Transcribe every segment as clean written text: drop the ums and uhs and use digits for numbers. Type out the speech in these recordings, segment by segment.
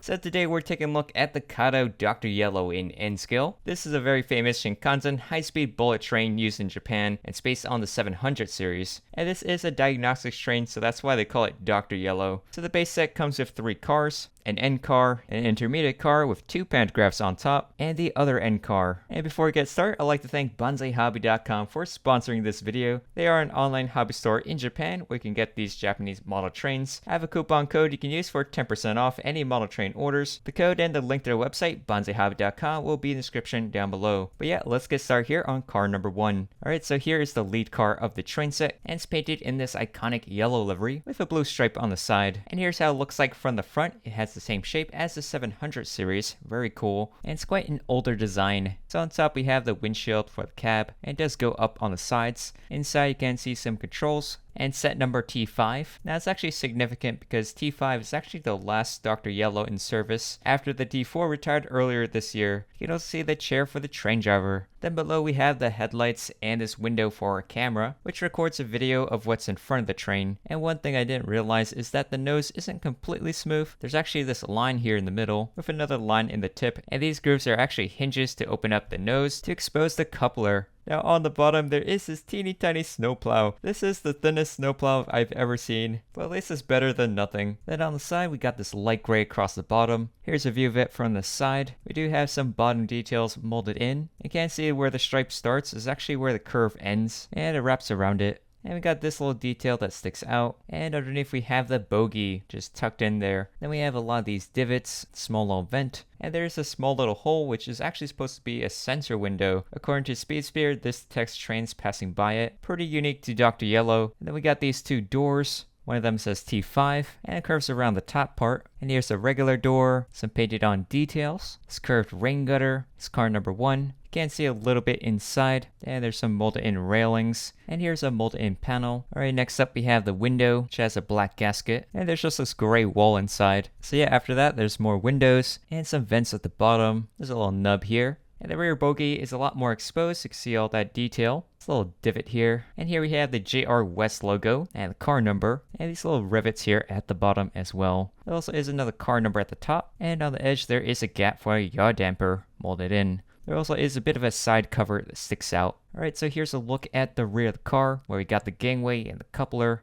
So today we're taking a look at the Kato Dr. Yellow in N-Scale. This is a very famous Shinkansen high-speed bullet train used in Japan and it's based on the 700 series. And this is a diagnostics train, so that's why they call it Dr. Yellow. So the base set comes with 3 cars, an end car, an intermediate car with 2 pantographs on top, and the other end car. And before we get started, I'd like to thank banzaihobby.com for sponsoring this video. They are an online hobby store in Japan where you can get these Japanese model trains. I have a coupon code you can use for 10% off any model train orders. The code and the link to their website, banzaihobby.com, will be in the description down below. But yeah, let's get started here on car number 1. Alright, so here is the lead car of the train set, and it's painted in this iconic yellow livery with a blue stripe on the side. And here's how it looks like from the front. It has the same shape as the 700 series, very cool, and it's quite an older design. So on top we have the windshield for the cab, and it does go up on the sides. Inside you can see some controls, and set number T5. Now it's actually significant because T5 is actually the last Dr. Yellow in service after the D4 retired earlier this year. You can also see the chair for the train driver. Then below we have the headlights and this window for a camera, which records a video of what's in front of the train. And one thing I didn't realize is that the nose isn't completely smooth. There's actually this line here in the middle with another line in the tip, and these grooves are actually hinges to open up the nose to expose the coupler. Now on the bottom there is this teeny tiny snowplow. This is the thinnest snowplow I've ever seen, but at least it's better than nothing. Then on the side we got this light gray across the bottom. Here's a view of it from the side. We do have some bottom details molded in. You can't see where the stripe starts is actually where the curve ends, and it wraps around it. And we got this little detail that sticks out, and underneath we have the bogie just tucked in there. Then we have a lot of these divots, small little vent, and there's a small little hole which is actually supposed to be a sensor window. According to SpeedSpear, this detects trains passing by it. Pretty unique to Dr. Yellow. And then we got these 2 doors. One of them says T5, and it curves around the top part. And here's a regular door, some painted on details. This curved rain gutter. It's car number 1. You can see a little bit inside, and there's some molded in railings, and here's a molded in panel. Alright, next up we have the window, which has a black gasket, and there's just this gray wall inside. So yeah, after that there's more windows, and some vents at the bottom. There's a little nub here. And the rear bogie is a lot more exposed, you can see all that detail. This little divot here. And here we have the JR West logo and the car number. And these little rivets here at the bottom as well. There also is another car number at the top. And on the edge there is a gap for a yaw damper molded in. There also is a bit of a side cover that sticks out. Alright, so here's a look at the rear of the car, where we got the gangway and the coupler.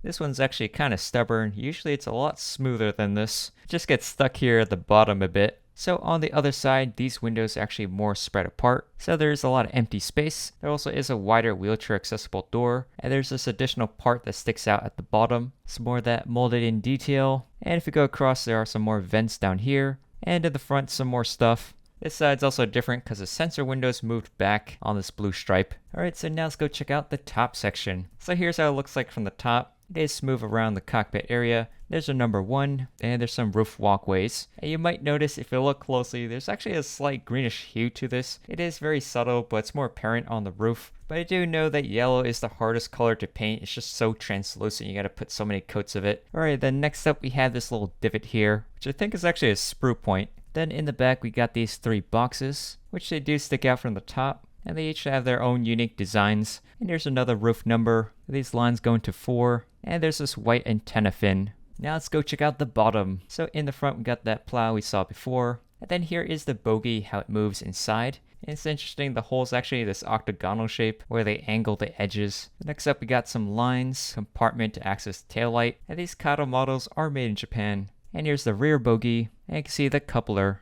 This one's actually kind of stubborn. Usually it's a lot smoother than this. It just gets stuck here at the bottom a bit. So on the other side, these windows are actually more spread apart, so there's a lot of empty space. There also is a wider wheelchair accessible door, and there's this additional part that sticks out at the bottom. Some more of that molded in detail, and if you go across there are some more vents down here, and in the front some more stuff. This side's also different because the sensor windows moved back on this blue stripe. Alright, so now let's go check out the top section. So here's how it looks like from the top. It is smooth around the cockpit area. There's a number 1, and there's some roof walkways. And you might notice if you look closely, there's actually a slight greenish hue to this. It is very subtle, but it's more apparent on the roof. But I do know that yellow is the hardest color to paint. It's just so translucent, you gotta put so many coats of it. Alright, then next up we have this little divot here, which I think is actually a sprue point. Then in the back we got these 3 boxes, which they do stick out from the top. And they each have their own unique designs. And here's another roof number. These lines go into 4. And there's this white antenna fin. Now let's go check out the bottom. So in the front we got that plow we saw before. And then here is the bogie, how it moves inside. And it's interesting, the hole is actually this octagonal shape where they angle the edges. Next up we got some lines, compartment to access the taillight. And these Kato models are made in Japan. And here's the rear bogie. And you can see the coupler.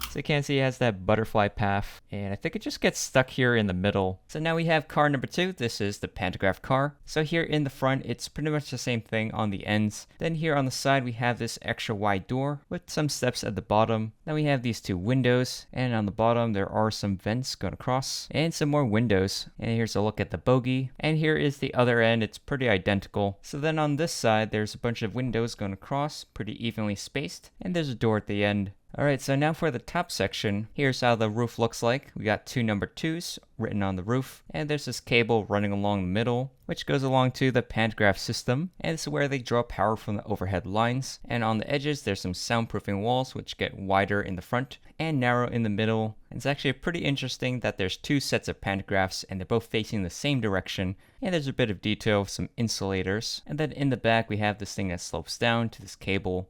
So you can see it has that butterfly path, and I think it just gets stuck here in the middle. So now we have car number 2. This is the pantograph car. So here in the front, it's pretty much the same thing on the ends. Then here on the side, we have this extra wide door with some steps at the bottom. Then we have these 2 windows, and on the bottom there are some vents going across, and some more windows. And here's a look at the bogie, and here is the other end. It's pretty identical. So then on this side, there's a bunch of windows going across, pretty evenly spaced, and there's a door at the end. Alright, so now for the top section, here's how the roof looks like. We got two number 2s written on the roof, and there's this cable running along the middle, which goes along to the pantograph system, and this is where they draw power from the overhead lines. And on the edges, there's some soundproofing walls, which get wider in the front and narrow in the middle. And it's actually pretty interesting that there's two sets of pantographs, and they're both facing the same direction, and there's a bit of detail of some insulators. And then in the back, we have this thing that slopes down to this cable.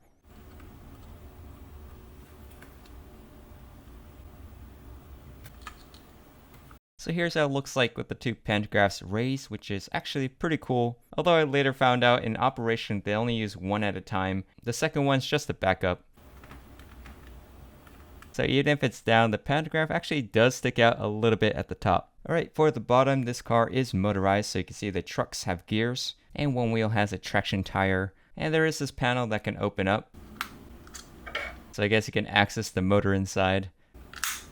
So here's how it looks like with the two pantographs raised, which is actually pretty cool. Although I later found out in operation they only use one at a time. The second one's just a backup. So even if it's down, the pantograph actually does stick out a little bit at the top. Alright, for the bottom, this car is motorized, so you can see the trucks have gears, and one wheel has a traction tire, and there is this panel that can open up. So I guess you can access the motor inside.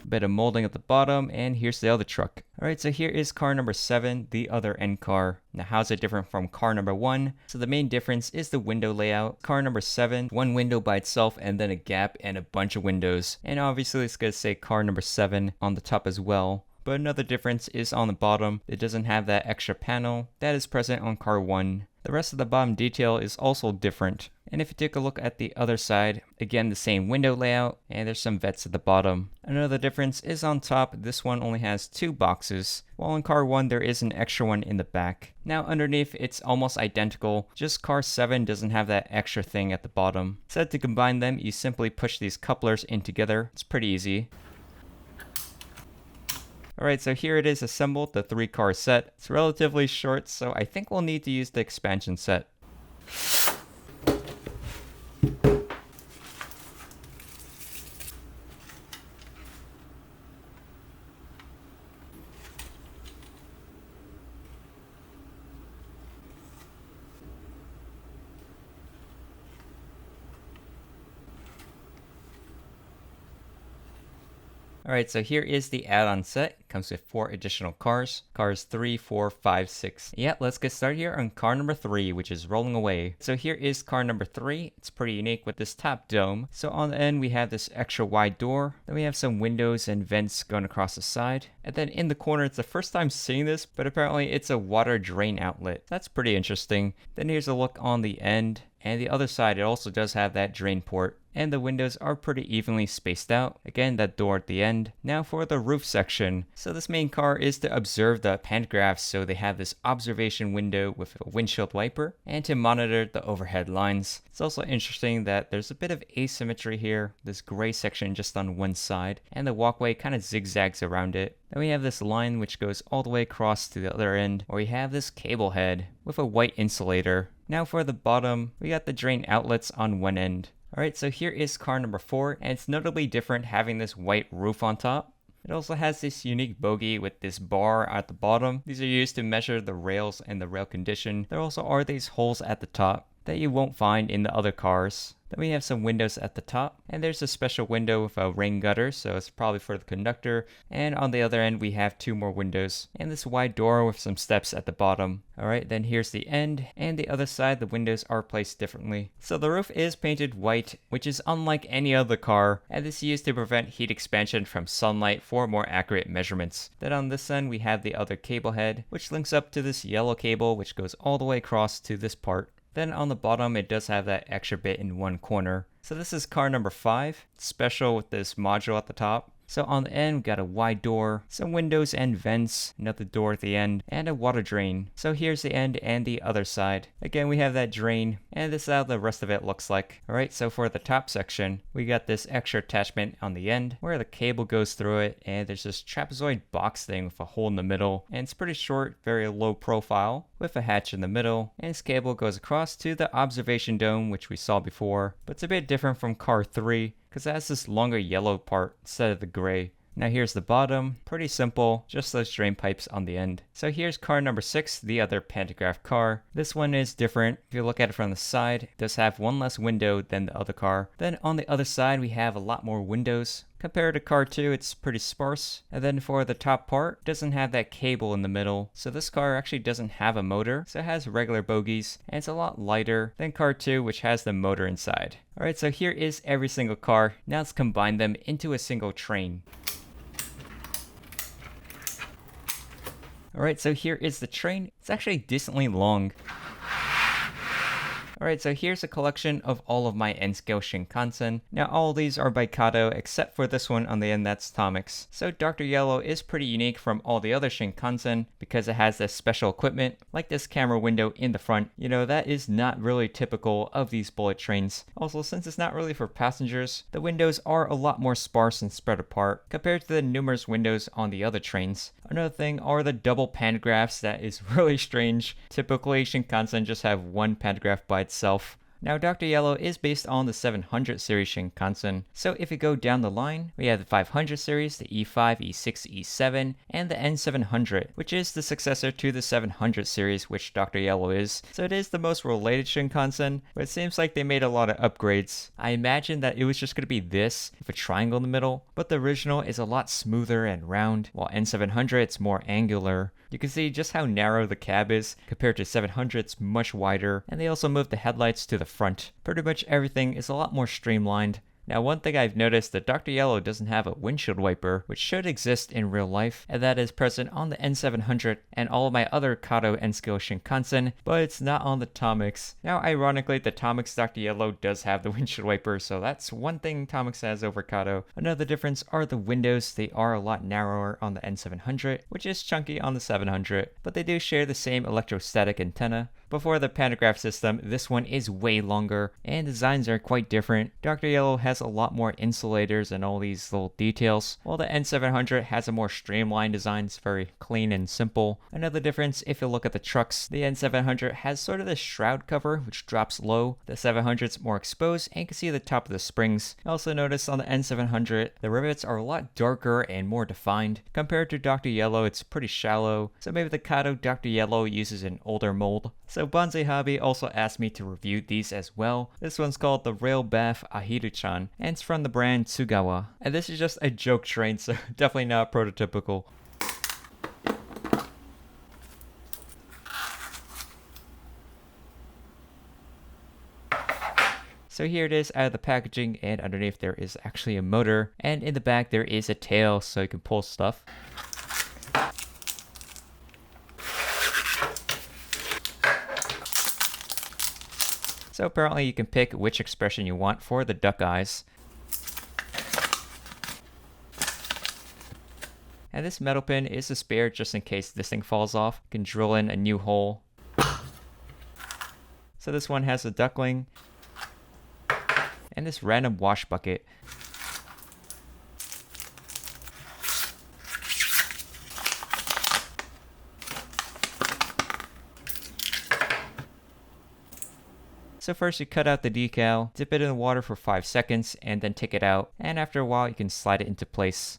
A bit of molding at the bottom, and here's the other truck. Alright, so here is car number 7, the other end car. Now how's it different from car number 1? So the main difference is the window layout. Car number 7, one window by itself and then a gap and a bunch of windows. And obviously it's going to say car number 7 on the top as well. But another difference is on the bottom. It doesn't have that extra panel that is present on car 1. The rest of the bottom detail is also different. And if you take a look at the other side, again the same window layout, and there's some vents at the bottom. Another difference is on top, this one only has 2 boxes, while in car 1 there is an extra one in the back. Now underneath it's almost identical, just car 7 doesn't have that extra thing at the bottom. So to combine them, you simply push these couplers in together. It's pretty easy. Alright, so here it is assembled, the 3-car set. It's relatively short, so I think we'll need to use the expansion set. Alright, so here is the add-on set. It comes with 4 additional cars. Cars 3, 4, 5, 6. Yeah, let's get started here on car number 3, which is rolling away. So here is car number 3. It's pretty unique with this top dome. So on the end we have this extra wide door. Then we have some windows and vents going across the side. And then in the corner, it's the first time seeing this, but apparently it's a water drain outlet. That's pretty interesting. Then here's a look on the end. And the other side, it also does have that drain port. And the windows are pretty evenly spaced out. Again, that door at the end. Now for the roof section. So this main car is to observe the pantographs, so they have this observation window with a windshield wiper, and to monitor the overhead lines. It's also interesting that there's a bit of asymmetry here. This gray section just on one side, and the walkway kind of zigzags around it. Then we have this line which goes all the way across to the other end, where we have this cable head with a white insulator. Now for the bottom, we got the drain outlets on one end. Alright, so here is car number 4, and it's notably different having this white roof on top. It also has this unique bogie with this bar at the bottom. These are used to measure the rails and the rail condition. There also are these holes at the top that you won't find in the other cars. Then we have some windows at the top, and there's a special window with a rain gutter, so it's probably for the conductor. And on the other end we have 2 more windows, and this wide door with some steps at the bottom. Alright, then here's the end, and the other side the windows are placed differently. So the roof is painted white, which is unlike any other car, and this is used to prevent heat expansion from sunlight for more accurate measurements. Then on this end we have the other cable head, which links up to this yellow cable which goes all the way across to this part. Then on the bottom, it does have that extra bit in one corner. So this is car number 5, special with this module at the top. So on the end, we got a wide door, some windows and vents, another door at the end, and a water drain. So here's the end and the other side. Again, we have that drain, and this is how the rest of it looks like. Alright, so for the top section, we got this extra attachment on the end, where the cable goes through it, and there's this trapezoid box thing with a hole in the middle, and it's pretty short, very low profile, with a hatch in the middle, and this cable goes across to the observation dome, which we saw before, but it's a bit different from car 3, because it has this longer yellow part instead of the gray. Now here's the bottom, pretty simple, just those drain pipes on the end. So here's car number 6, the other pantograph car. This one is different. If you look at it from the side, it does have one less window than the other car. Then on the other side, we have a lot more windows. Compared to car 2, it's pretty sparse. And then for the top part, it doesn't have that cable in the middle. So this car actually doesn't have a motor, so it has regular bogies, and it's a lot lighter than car 2, which has the motor inside. Alright, so here is every single car. Now let's combine them into a single train. Alright, so here is the train. It's actually decently long. Alright, so here's a collection of all of my N-scale Shinkansen. Now all of these are by Kato, except for this one on the end, that's Tomic's. So Dr. Yellow is pretty unique from all the other Shinkansen because it has this special equipment, like this camera window in the front. You know, that is not really typical of these bullet trains. Also, since it's not really for passengers, the windows are a lot more sparse and spread apart compared to the numerous windows on the other trains. Another thing are the double pantographs. That is really strange. Typically, Shinkansen just have one pantograph by itself. Now, Dr. Yellow is based on the 700 series Shinkansen. So if you go down the line, we have the 500 series, the E5, E6, E7, and the N700, which is the successor to the 700 series, which Dr. Yellow is. So it is the most related Shinkansen, but it seems like they made a lot of upgrades. I imagine that it was just going to be this, with a triangle in the middle, but the original is a lot smoother and round, while N700 it's more angular. You can see just how narrow the cab is. Compared to 700, it's much wider, and they also moved the headlights to the front. Pretty much everything is a lot more streamlined. Now, one thing I've noticed that Dr. Yellow doesn't have a windshield wiper, which should exist in real life, and that is present on the N700 and all of my other Kato N-scale Shinkansen, but it's not on the Tomic's. Now, ironically, the Tomic's Dr. Yellow does have the windshield wiper, so that's one thing Tomic's has over Kato. Another difference are the windows. They are a lot narrower on the N700, which is chunky on the 700, but they do share the same electrostatic antenna. Before the pantograph system, this one is way longer, and designs are quite different. Dr. Yellow has a lot more insulators and all these little details, while the N700 has a more streamlined design. It's very clean and simple. Another difference, if you look at the trucks, the N700 has sort of this shroud cover, which drops low. The 700 is more exposed, and you can see the top of the springs. Also notice on the N700, the rivets are a lot darker and more defined. Compared to Dr. Yellow, it's pretty shallow, so maybe the Kato Dr. Yellow uses an older mold. So Bonsai Hobby also asked me to review these as well. This one's called the Rail Bath Ahiru-chan, and it's from the brand Tsugawa. And this is just a joke train, so definitely not prototypical. So here it is out of the packaging, and underneath there is actually a motor, and in the back there is a tail so you can pull stuff. So apparently you can pick which expression you want for the duck eyes. And this metal pin is a spare just in case this thing falls off. You can drill in a new hole. So this one has a duckling. And this random wash bucket. So first you cut out the decal, dip it in the water for 5 seconds, and then take it out. And after a while you can slide it into place.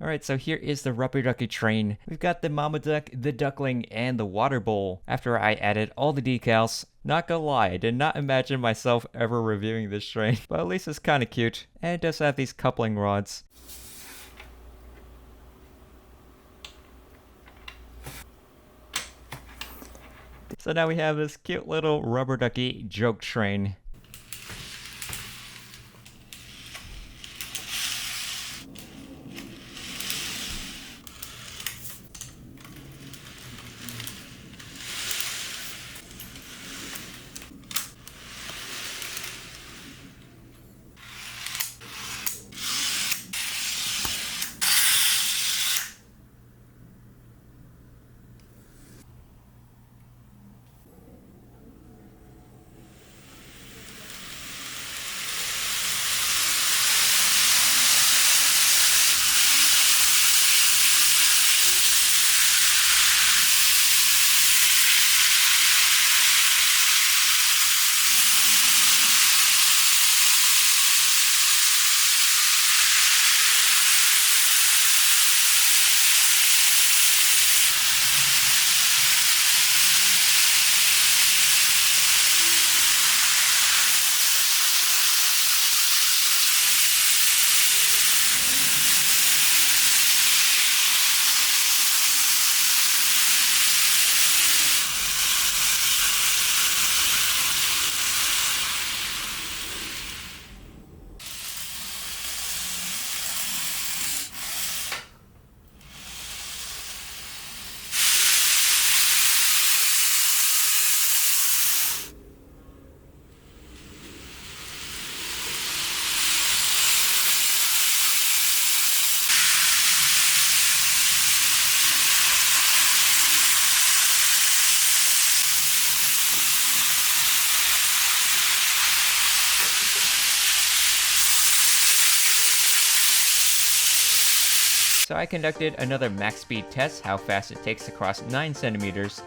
Alright, so here is the rubber ducky train. We've got the mama duck, the duckling, and the water bowl. After I added all the decals, not gonna lie, I did not imagine myself ever reviewing this train, but at least it's kinda cute. And it does have these coupling rods. So now we have this cute little rubber ducky joke train. So I conducted another max speed test, how fast it takes to cross 9 centimeters.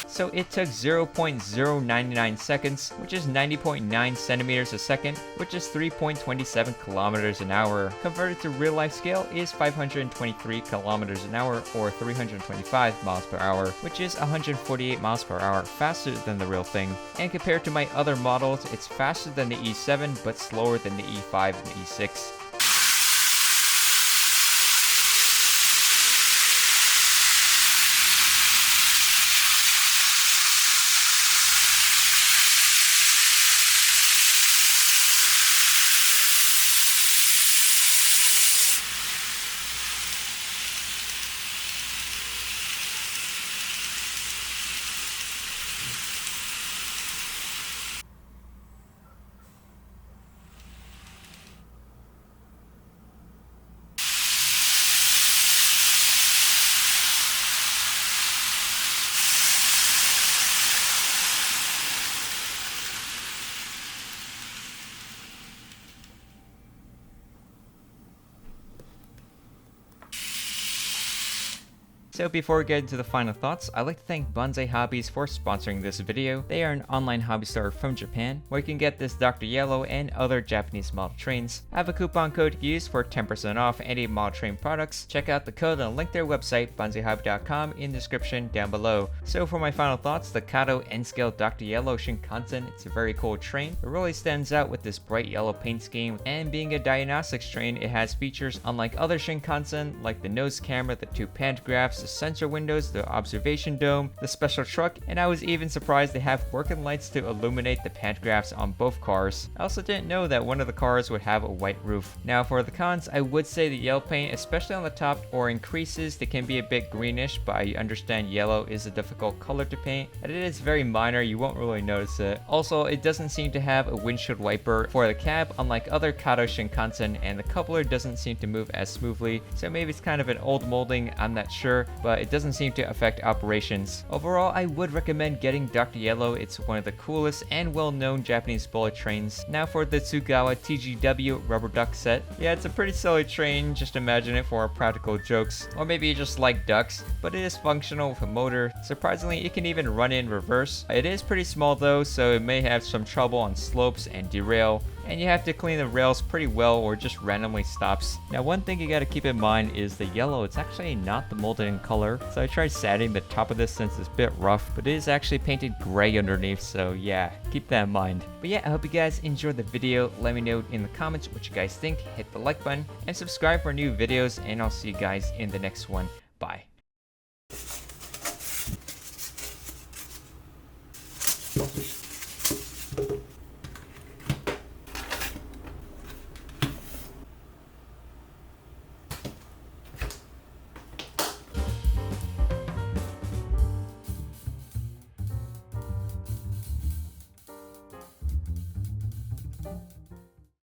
So it took 0.099 seconds, which is 90.9 centimeters a second, which is 3.27 kilometers an hour. Converted to real life scale is 523 kilometers an hour, or 325 miles per hour, which is 148 miles per hour faster than the real thing. And compared to my other models, it's faster than the E7, but slower than the E5 and the E6. So before we get into the final thoughts, I'd like to thank Bonsai Hobbies for sponsoring this video. They are an online hobby store from Japan, where you can get this Dr. Yellow and other Japanese model trains. I have a coupon code to use for 10% off any model train products. Check out the code and link their website, bonsaihobby.com, in the description down below. So for my final thoughts, the Kato N-Scale Dr. Yellow Shinkansen, it's a very cool train. It really stands out with this bright yellow paint scheme, and being a diagnostics train, it has features unlike other Shinkansen, like the nose camera, the 2 pantographs, the sensor windows, the observation dome, the special truck, and I was even surprised they have working lights to illuminate the pantographs on both cars. I also didn't know that one of the cars would have a white roof. Now for the cons, I would say the yellow paint, especially on the top or in creases, they can be a bit greenish, but I understand yellow is a difficult color to paint, and it is very minor, you won't really notice it. Also, it doesn't seem to have a windshield wiper for the cab, unlike other Kato Shinkansen, and the coupler doesn't seem to move as smoothly, so maybe it's kind of an old molding, I'm not sure, but it doesn't seem to affect operations. Overall, I would recommend getting Dr. Yellow. It's one of the coolest and well-known Japanese bullet trains. Now for the Tsugawa TGW rubber duck set. Yeah, it's a pretty silly train, just imagine it for practical jokes. Or maybe you just like ducks, but it is functional with a motor. Surprisingly, it can even run in reverse. It is pretty small though, so it may have some trouble on slopes and derail, and you have to clean the rails pretty well or just randomly stops. Now one thing you gotta keep in mind is the yellow, it's actually not the molded in color, so I tried sanding the top of this since it's a bit rough, but it is actually painted gray underneath, so yeah, keep that in mind. But yeah, I hope you guys enjoyed the video. Let me know in the comments what you guys think, hit the like button, and subscribe for new videos, and I'll see you guys in the next one. Bye.